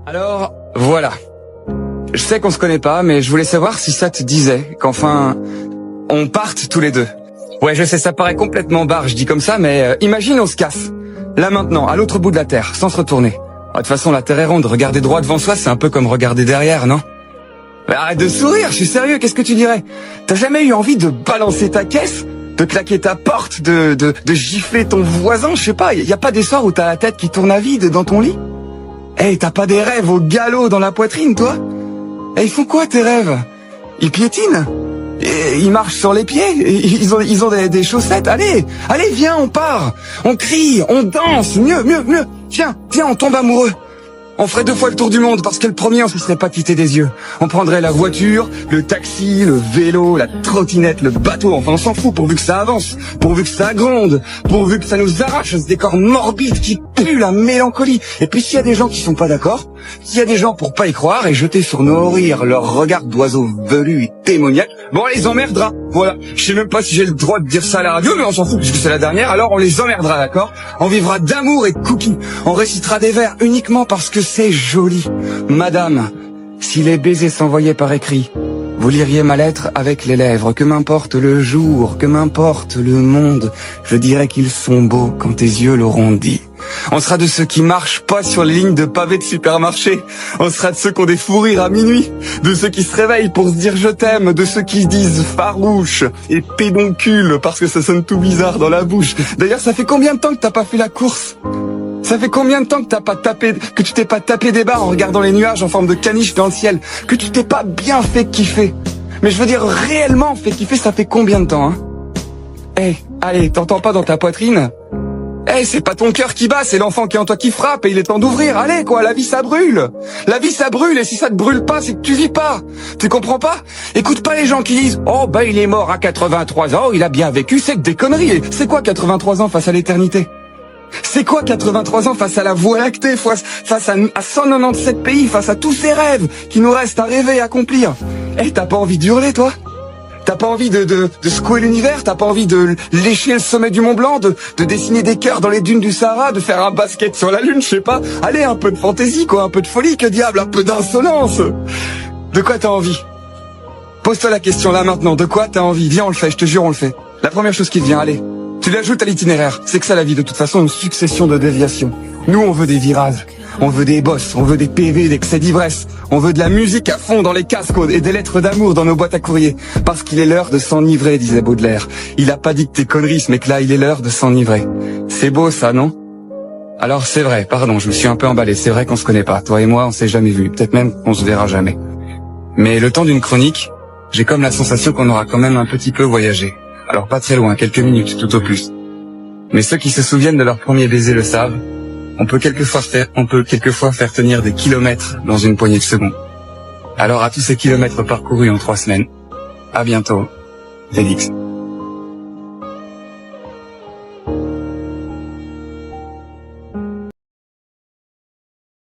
Alors, voilà. Je sais qu'on se connaît pas, mais je voulais savoir si ça te disait qu'enfin, on parte tous les deux. Ouais, je sais, ça paraît complètement barge, je dis comme ça, mais imagine on se casse. Là maintenant, à l'autre bout de la Terre, sans se retourner. De toute façon, la Terre est ronde, regarder droit devant soi, c'est un peu comme regarder derrière, non? Mais arrête de sourire, je suis sérieux, qu'est-ce que tu dirais? T'as jamais eu envie de balancer ta caisse? De claquer ta porte, de gifler ton voisin, je sais pas, y a pas des soirs où t'as la tête qui tourne à vide dans ton lit? Eh, t'as pas des rêves au galop dans la poitrine, toi? Eh, ils font quoi tes rêves? Ils piétinent? Et ils marchent sur les pieds? Ils ont des chaussettes? Allez, viens, on part! On crie, on danse, mieux! Viens, on tombe amoureux! On ferait 2 fois le tour du monde parce que le premier, on se serait pas quitté des yeux. On prendrait la voiture, le taxi, le vélo, la trottinette, le bateau. Enfin, on s'en fout pourvu que ça avance, pourvu que ça gronde, pourvu que ça nous arrache ce décor morbide qui pue la mélancolie. Et puis s'il y a des gens qui sont pas d'accord, s'il y a des gens pour pas y croire et jeter sur nos rires leur regard d'oiseau velus et démoniaque, bon, on les emmerdera. Voilà. Je sais même pas si j'ai le droit de dire ça à la radio, mais on s'en fout puisque c'est la dernière, alors on les emmerdera, d'accord? On vivra d'amour et de cookies. On récitera des vers uniquement parce que c'est joli. Madame, si les baisers s'envoyaient par écrit, vous liriez ma lettre avec les lèvres. Que m'importe le jour, que m'importe le monde, je dirais qu'ils sont beaux quand tes yeux l'auront dit. On sera de ceux qui marchent pas sur les lignes de pavés de supermarché. On sera de ceux qui ont des fous rires à minuit, de ceux qui se réveillent pour se dire je t'aime, de ceux qui se disent farouche et pédoncule parce que ça sonne tout bizarre dans la bouche. D'ailleurs, ça fait combien de temps que t'as pas fait la course? Ça fait combien de temps que tu t'es pas tapé des barres en regardant les nuages en forme de caniche dans le ciel? Que tu t'es pas bien fait kiffer? Mais je veux dire réellement fait kiffer, ça fait combien de temps, hein? Allez, t'entends pas dans ta poitrine? C'est pas ton cœur qui bat, c'est l'enfant qui est en toi qui frappe et il est temps d'ouvrir. Allez quoi, la vie ça brûle. La vie ça brûle et si ça te brûle pas, c'est que tu vis pas. Tu comprends pas? Écoute pas les gens qui disent « Oh bah il est mort à 83 ans, il a bien vécu », c'est que des conneries. C'est quoi 83 ans face à l'éternité? C'est quoi 83 ans face à la Voie lactée, face à 197 pays, face à tous ces rêves qui nous restent à rêver et accomplir? T'as pas envie d'hurler toi? T'as pas envie de secouer l'univers? T'as pas envie de lécher le sommet du Mont Blanc, de dessiner des cœurs dans les dunes du Sahara, de faire un basket sur la Lune, je sais pas? Allez, un peu de fantaisie quoi, un peu de folie, que diable, un peu d'insolence. De quoi t'as envie? Pose-toi la question là maintenant, de quoi t'as envie? Viens, on le fait, je te jure, on le fait. La première chose qui te vient, allez. Tu l'ajoutes à l'itinéraire. C'est que ça la vie, de toute façon, une succession de déviations. Nous, on veut des virages. On veut des bosses, on veut des PV, d'excès d'ivresse. On veut de la musique à fond dans les casques et des lettres d'amour dans nos boîtes à courrier. Parce qu'il est l'heure de s'enivrer, disait Baudelaire. Il a pas dit que t'es conneries, mais que là, il est l'heure de s'enivrer. C'est beau ça, non? Alors c'est vrai, pardon, je me suis un peu emballé. C'est vrai qu'on se connaît pas. Toi et moi, on s'est jamais vus. Peut-être même qu'on se verra jamais. Mais le temps d'une chronique, j'ai comme la sensation qu'on aura quand même un petit peu voyagé. Alors pas très loin, quelques minutes tout au plus. Mais ceux qui se souviennent de leur premier baiser le savent. On peut quelquefois faire tenir des kilomètres dans une poignée de secondes. Alors à tous ces kilomètres parcourus en 3 semaines, à bientôt, Félix.